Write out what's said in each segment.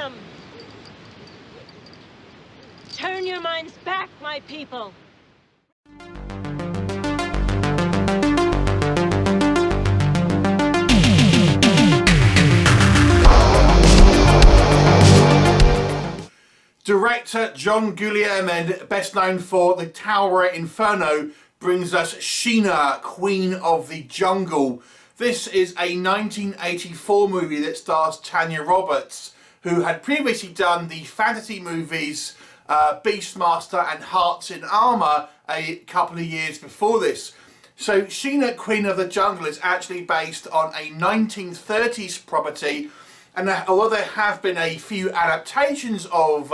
freedom. Turn your minds back, my people. Director John Guillermin, best known for The Tower Inferno, brings us Sheena, Queen of the Jungle. This is a 1984 movie that stars Tanya Roberts, who had previously done the fantasy movies Beastmaster and Hearts in Armour a couple of years before this. So Sheena, Queen of the Jungle is actually based on a 1930s property, and although there have been a few adaptations of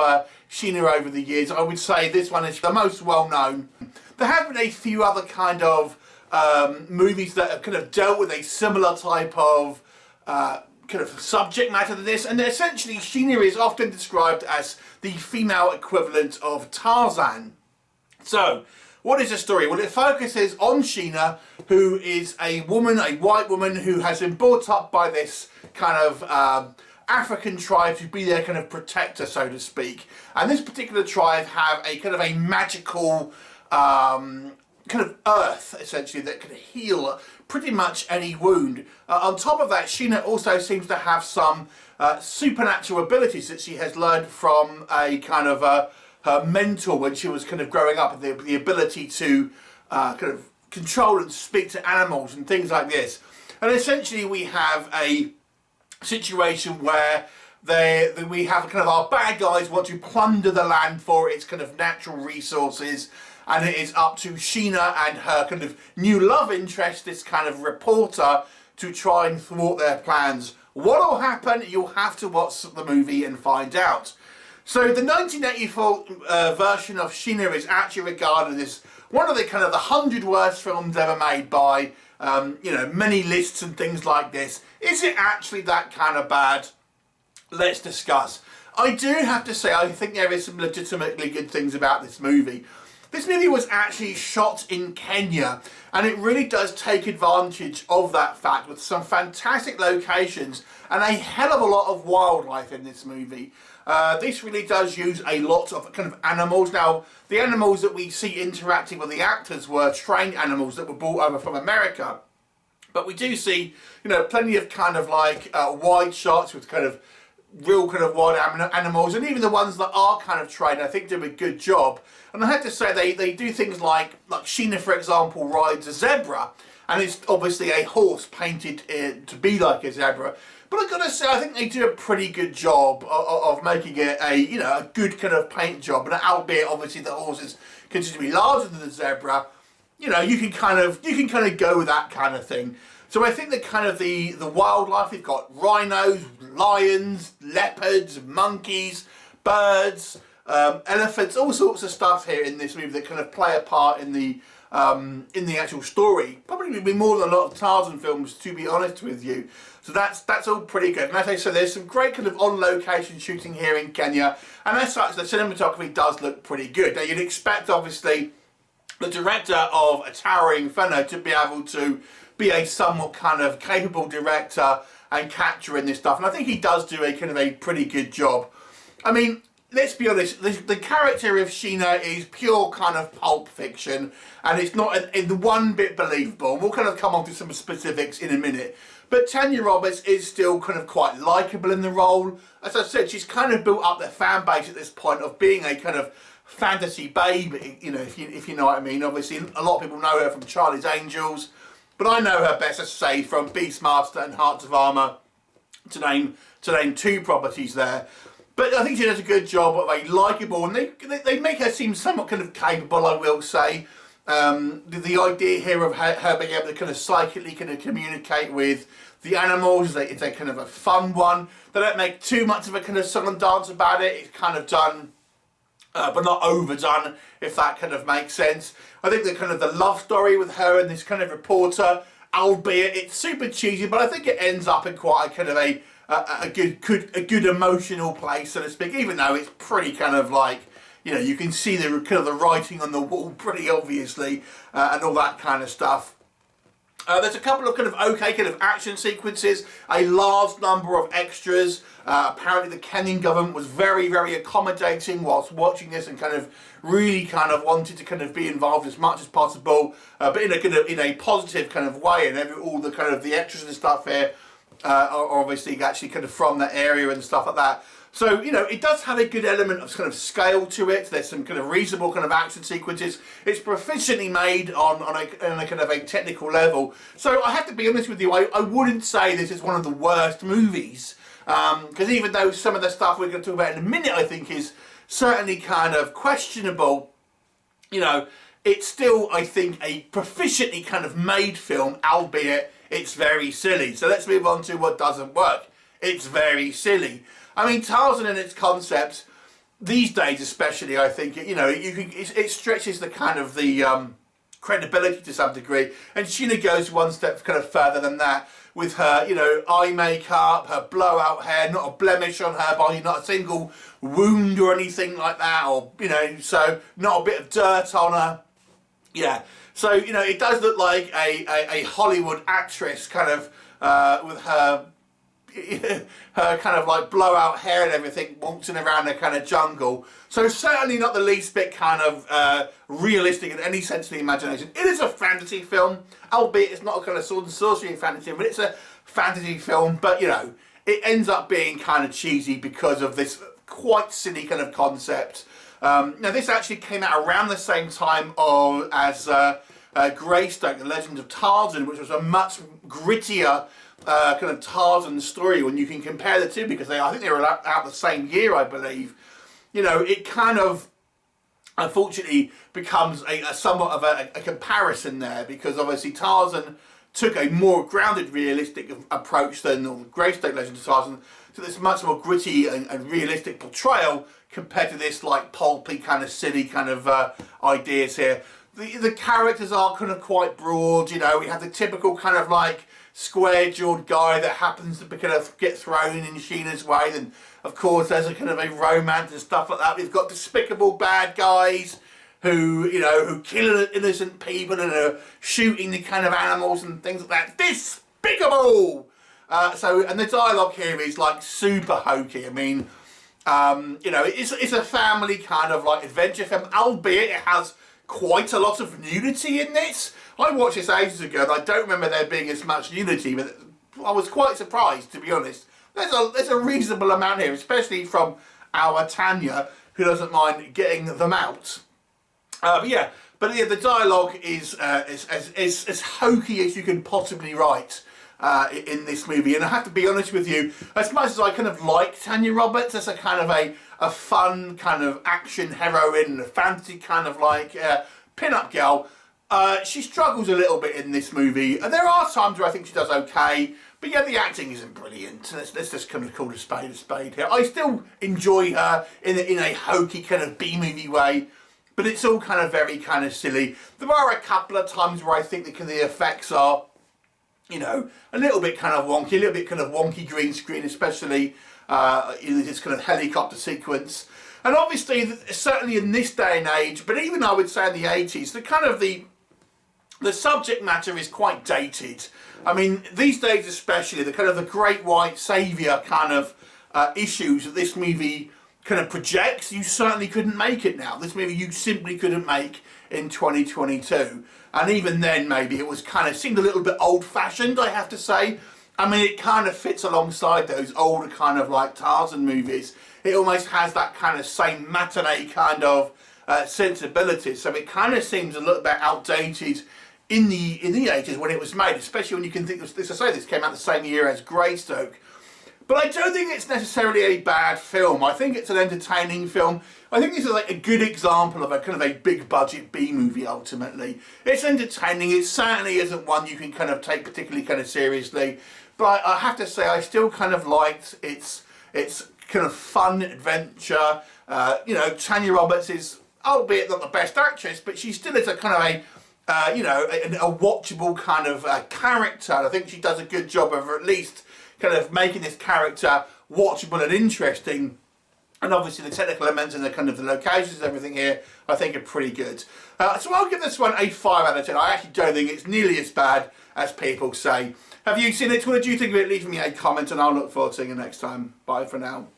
Sheena over the years, I would say this one is the most well known. There have been a few other kind of movies that have kind of dealt with a similar type of kind of subject matter to this, and essentially Sheena is often described as the female equivalent of Tarzan. So, what is the story? Well, it focuses on Sheena, who is a woman, a white woman, who has been brought up by this kind of African tribe to be their kind of protector, so to speak. And this particular tribe have a kind of a magical kind of earth, essentially, that can heal pretty much any wound. On top of that, Sheena also seems to have some supernatural abilities that she has learned from a kind of her mentor when she was kind of growing up, the ability to kind of control and speak to animals and things like this. And essentially we have a situation where we have kind of our bad guys want to plunder the land for its kind of natural resources, and it is up to Sheena and her kind of new love interest, this kind of reporter, to try and thwart their plans. What will happen? You'll have to watch the movie and find out. So the 1984 version of Sheena is actually regarded as one of the kind of the 100 worst films ever made by you know, many lists and things like this. Is it actually that kind of bad? Let's discuss. I do have to say, I think there is some legitimately good things about this movie. This movie was actually shot in Kenya, and it really does take advantage of that fact with some fantastic locations and a hell of a lot of wildlife in this movie. This really does use a lot of kind of animals. Now, the animals that we see interacting with the actors were trained animals that were brought over from America. But we do see, you know, plenty of kind of like wide shots with kind of real kind of wild animals, and even the ones that are kind of trained, I think, do a good job. And I have to say, they do things like Sheena, for example, rides a zebra, and it's obviously a horse painted to be like a zebra. But I've got to say, I think they do a pretty good job of making it a, you know, a good kind of paint job. And albeit obviously the horse is considerably larger than the zebra, you know, you can kind of go with that kind of thing. So I think that kind of the wildlife, we've got rhinos, lions, leopards, monkeys, birds, elephants, all sorts of stuff here in this movie that kind of play a part in the actual story. Probably be more than a lot of Tarzan films, to be honest with you. So that's all pretty good. And as I said, there's some great kind of on-location shooting here in Kenya, and as such, the cinematography does look pretty good. Now, you'd expect, obviously, the director of A Towering Inferno to be able to be a somewhat kind of capable director and capturing this stuff, and I think he does do a kind of a pretty good job. I mean, let's be honest, the character of Sheena is pure kind of pulp fiction, and it's not in the one bit believable. We'll kind of come on to some specifics in a minute. But Tanya Roberts is still kind of quite likeable in the role. As I said, she's kind of built up their fan base at this point of being a kind of fantasy baby, you know, if you know what I mean. Obviously, a lot of people know her from Charlie's Angels, but I know her best, as I say, from Beastmaster and Hearts of Armour, to name two properties there. But I think she does a good job of a likeable, and they make her seem somewhat kind of capable, I will say. The idea here of her being able to kind of psychically kind of communicate with the animals, it's a kind of a fun one. They don't make too much of a kind of song and dance about it. It's kind of done, but not overdone, if that kind of makes sense. I think the kind of the love story with her and this kind of reporter, albeit it's super cheesy, but I think it ends up in quite a kind of a good emotional place, so to speak, even though it's pretty kind of like, you know, you can see the kind of the writing on the wall pretty obviously, and all that kind of stuff. There's a couple of kind of okay kind of action sequences, a large number of extras. Apparently the Kenyan government was very, very accommodating whilst watching this and kind of really kind of wanted to kind of be involved as much as possible, but in a kind of in a positive kind of way. And all the kind of the extras and stuff here are obviously actually kind of from that area and stuff like that. So, you know, it does have a good element of kind of scale to it. There's some kind of reasonable kind of action sequences. It's proficiently made on a kind of a technical level. So I have to be honest with you, I wouldn't say this is one of the worst movies. Because even though some of the stuff we're going to talk about in a minute, I think, is certainly kind of questionable, you know, it's still, I think, a proficiently kind of made film, albeit it's very silly. So let's move on to what doesn't work. It's very silly. I mean, Tarzan and its concept, these days especially, I think, you know, it stretches the kind of the credibility to some degree. And Sheena goes one step kind of further than that with her, you know, eye makeup, her blowout hair, not a blemish on her body, not a single wound or anything like that, or, you know, so not a bit of dirt on her. Yeah. So, you know, it does look like a Hollywood actress kind of with her kind of like blowout hair and everything, waltzing around a kind of jungle. So certainly not the least bit kind of realistic in any sense of the imagination. It is a fantasy film, albeit it's not a kind of sword and sorcery fantasy, but it's a fantasy film. But, you know, it ends up being kind of cheesy because of this quite silly kind of concept. Now, this actually came out around the same time as Greystoke, The Legend of Tarzan, which was a much grittier kind of Tarzan story when you can compare the two, because I think they were out the same year, I believe. You know, it kind of unfortunately becomes a somewhat of a comparison there, because obviously Tarzan took a more grounded, realistic approach than the Greystoke Legend of Tarzan, so this much more gritty and realistic portrayal compared to this like pulpy kind of silly kind of ideas here. The characters are kind of quite broad, you know. We have the typical kind of like square-jawed guy that happens to kind of get thrown in Sheena's way. Then, of course, there's a kind of a romance and stuff like that. We've got despicable bad guys who, you know, who kill innocent people and are shooting the kind of animals and things like that. Despicable! And the dialogue here is like super hokey. I mean, you know, it's a family kind of like adventure film, albeit it has quite a lot of nudity in this. I watched this ages ago and I don't remember there being as much nudity, but I was quite surprised, to be honest. There's a reasonable amount here, especially from our Tanya, who doesn't mind getting them out. But yeah, the dialogue is as hokey as you can possibly write in this movie. And I have to be honest with you, as much as I kind of like Tanya Roberts as a kind of a fun kind of action heroine, a fantasy kind of like pin-up girl, she struggles a little bit in this movie. And there are times where I think she does okay, but yeah, the acting isn't brilliant. Let's just kind of call a spade here. I still enjoy her in a hokey kind of B-movie way, but it's all kind of very kind of silly. There are a couple of times where I think the effects are, you know, a little bit kind of wonky green screen, especially in this kind of helicopter sequence. And obviously, certainly in this day and age, but even I would say in the 80s, the subject matter is quite dated. I mean, these days especially, the kind of the great white saviour kind of issues that this movie kind of projects, you certainly couldn't make it now. This movie you simply couldn't make in 2022. And even then, maybe it was kind of seemed a little bit old-fashioned, I have to say. I mean, it kind of fits alongside those older kind of like Tarzan movies. It almost has that kind of same matinee kind of sensibility. So it kind of seems a little bit outdated in the 80s when it was made, especially when you can think, this came out the same year as Greystoke. But I don't think it's necessarily a bad film. I think it's an entertaining film. I think this is like a good example of a kind of a big budget B movie ultimately. It's entertaining. It certainly isn't one you can kind of take particularly kind of seriously. But I have to say I still kind of liked its kind of fun adventure. You know, Tanya Roberts is, albeit not the best actress, but she still is a kind of a watchable kind of character. And I think she does a good job of at least kind of making this character watchable and interesting. And obviously the technical elements and the kind of the locations and everything here, I think are pretty good. So I'll give this one a 5 out of 10. I actually don't think it's nearly as bad as people say. Have you seen it? What did you think of it? Leave me a comment and I'll look forward to seeing you next time. Bye for now.